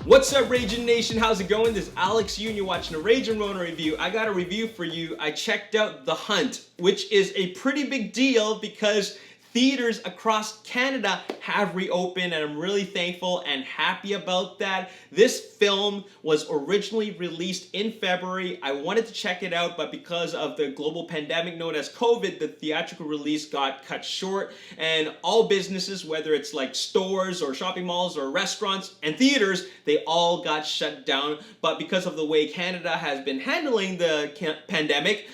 What's up, Ragin Nation? How's it going? This is Alex Yoon. You're watching a Ragin Ronin review. I got a review for you. I checked out The Hunt, which is a pretty big deal because theaters across Canada have reopened, and I'm really thankful and happy about that. This film was originally released in February. I wanted to check it out, but because of the global pandemic known as COVID, the theatrical release got cut short, and all businesses, whether it's like stores or shopping malls or restaurants and theaters, they all got shut down. But because of the way Canada has been handling the pandemic,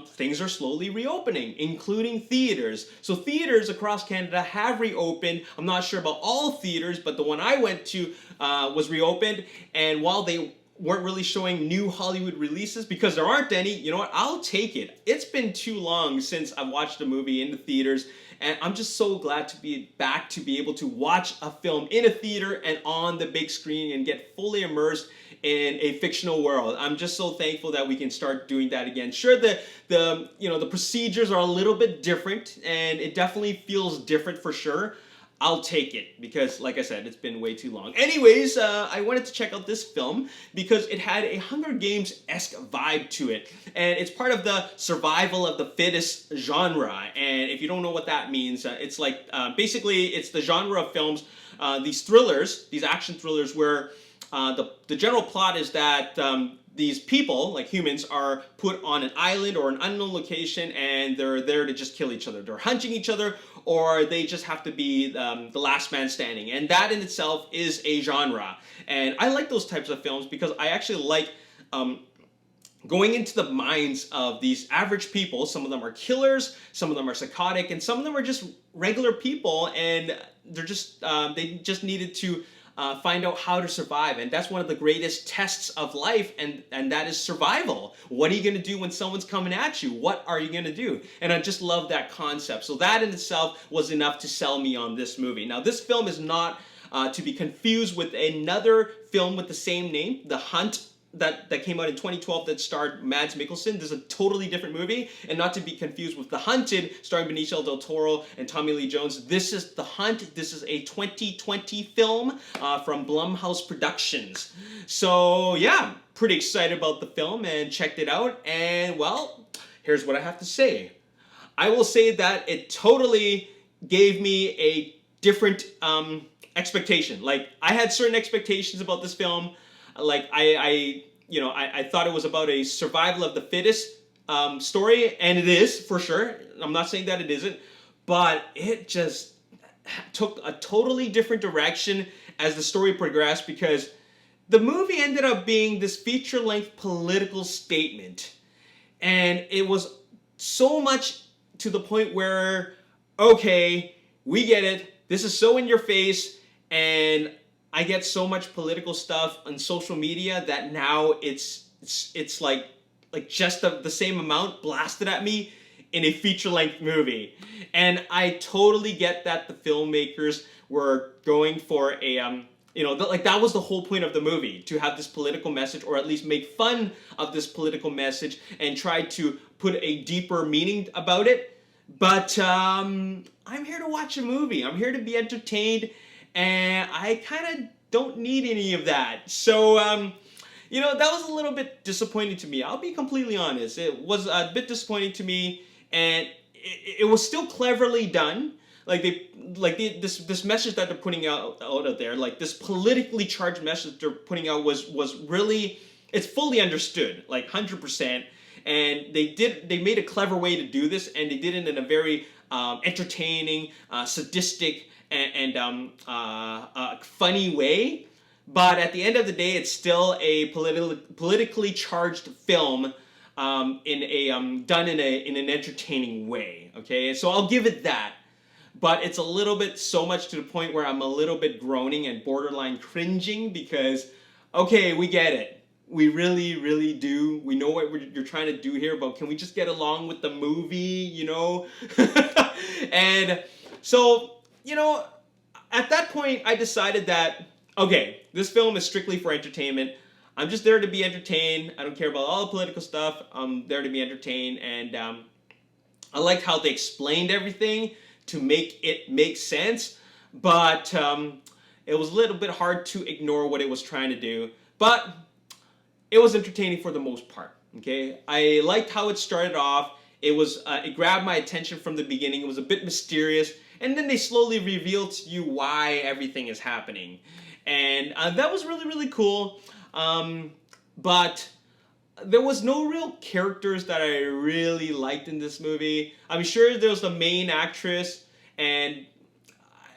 things are slowly reopening, including theaters. So theaters across Canada have reopened. I'm not sure about all theaters, but the one I went to was reopened, and while they weren't really showing new Hollywood releases because there aren't any, you know what, I'll take it. It's been too long since I've watched a movie in the theaters, and I'm just so glad to be back to be able to watch a film in a theater and on the big screen and get fully immersed in a fictional world. I'm just so thankful that we can start doing that again. Sure, the procedures are a little bit different, and it definitely feels different for sure. I'll take it because, like I said, it's been way too long. Anyways, I wanted to check out this film because it had a Hunger Games-esque vibe to it. And it's part of the survival of the fittest genre. And if you don't know what that means, it's like, basically, it's the genre of films, these thrillers, these action thrillers where the general plot is that these people, like humans, are put on an island or an unknown location, and they're there to just kill each other. They're hunting each other, or they just have to be the last man standing. And that in itself is a genre. And I like those types of films because I actually like going into the minds of these average people. Some of them are killers, some of them are psychotic, and some of them are just regular people, and they're just they just needed to find out how to survive. And that's one of the greatest tests of life, and that is survival. What are you going to do when someone's coming at you? What are you going to do? And I just love that concept. So that in itself was enough to sell me on this movie. Now, this film is not to be confused with another film with the same name, The Hunt, that came out in 2012 that starred Mads Mikkelsen. This is a totally different movie, and not to be confused with The Hunted, starring Benicio del Toro and Tommy Lee Jones. This is The Hunt. This is a 2020 film from Blumhouse Productions. So yeah, pretty excited about the film and checked it out. And well, here's what I have to say. I will say that it totally gave me a different expectation. Like, I had certain expectations about this film. Like, I thought it was about a survival of the fittest story, and it is, for sure. I'm not saying that it isn't, but it just took a totally different direction as the story progressed, because the movie ended up being this feature-length political statement. And it was so much to the point where, okay, we get it. This is so in your face, and I get so much political stuff on social media that now it's like just the same amount blasted at me in a feature-length movie. And I totally get that the filmmakers were going for a that was the whole point of the movie, to have this political message, or at least make fun of this political message and try to put a deeper meaning about it. But I'm here to watch a movie. I'm here to be entertained. And I kind of don't need any of that. So, that was a little bit disappointing to me. I'll be completely honest. It was a bit disappointing to me, and it was still cleverly done. This message that they're putting out there, like this politically charged message they're putting out was really, it's fully understood, like 100%. And they made a clever way to do this, and they did it in a very entertaining, sadistic, and funny way. But at the end of the day, it's still a politically charged film done in an entertaining way. Okay, so I'll give it that. But it's a little bit so much to the point where I'm a little bit groaning and borderline cringing, because, okay, we get it. We really, really do. We know what you're trying to do here, but can we just get along with the movie, And so, at that point, I decided that, okay, this film is strictly for entertainment. I'm just there to be entertained. I don't care about all the political stuff. I'm there to be entertained. And I liked how they explained everything to make it make sense. But It was a little bit hard to ignore what it was trying to do, but it was entertaining for the most part. Okay, I liked how it started off. It grabbed my attention from the beginning. It was a bit mysterious, and then they slowly reveal to you why everything is happening, and that was really really cool. But there was no real characters that I really liked in this movie. I'm sure there was the main actress, and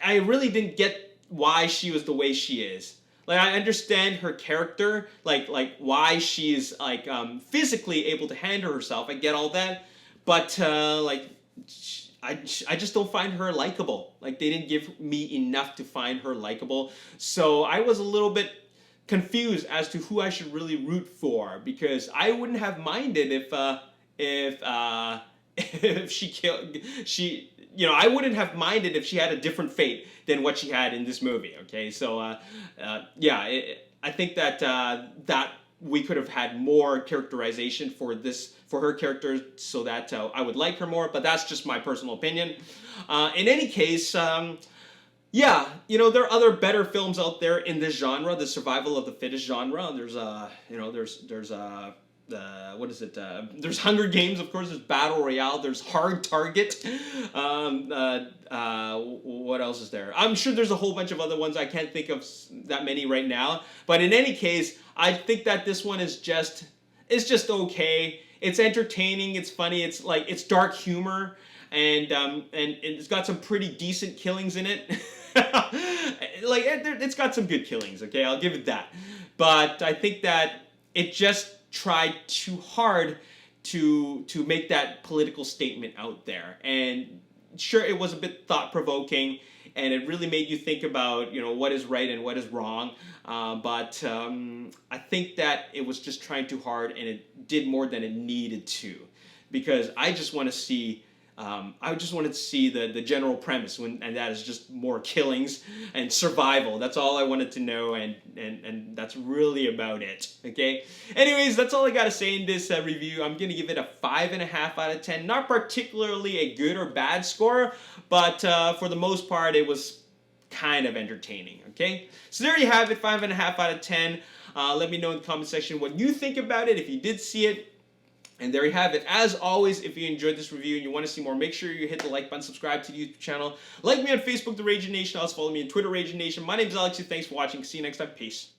I really didn't get why she was the way she is. Like, I understand her character, like why she's like physically able to handle herself. I get all that, but I just don't find her likable. Like, they didn't give me enough to find her likable. So I was a little bit confused as to who I should really root for, because I wouldn't have minded if if she I wouldn't have minded if she had a different fate than what she had in this movie. Okay, so I think that that we could have had more characterization for her character, so that I would like her more. But that's just my personal opinion. In any case. Yeah, there are other better films out there in this genre, the survival of the fittest genre. There's what is it? There's Hunger Games, of course. There's Battle Royale. There's Hard Target. What else is there? I'm sure there's a whole bunch of other ones. I can't think of that many right now. But in any case, I think that this one is just okay. It's entertaining. It's funny. It's dark humor. And it's got some pretty decent killings in it. It's got some good killings, okay? I'll give it that. But I think that it just tried too hard to make that political statement out there. And sure, it was a bit thought-provoking, and it really made you think about, what is right and what is wrong. But I think that it was just trying too hard, and it did more than it needed to. Because I just want to see I just wanted to see the general premise, and that is just more killings and survival. That's all I wanted to know, and that's really about it. Okay. Anyways, that's all I gotta say in this review. I'm gonna give it a 5.5 out of 10. Not particularly a good or bad score, but for the most part, it was kind of entertaining. Okay. So there you have it, 5.5 out of 10. Let me know in the comment section what you think about it, if you did see it. And there you have it. As always, if you enjoyed this review and you want to see more, make sure you hit the like button, subscribe to the YouTube channel. Like me on Facebook, The Ragin Nation. Also follow me on Twitter, Ragin Nation. My name is Alex. Thanks for watching. See you next time. Peace.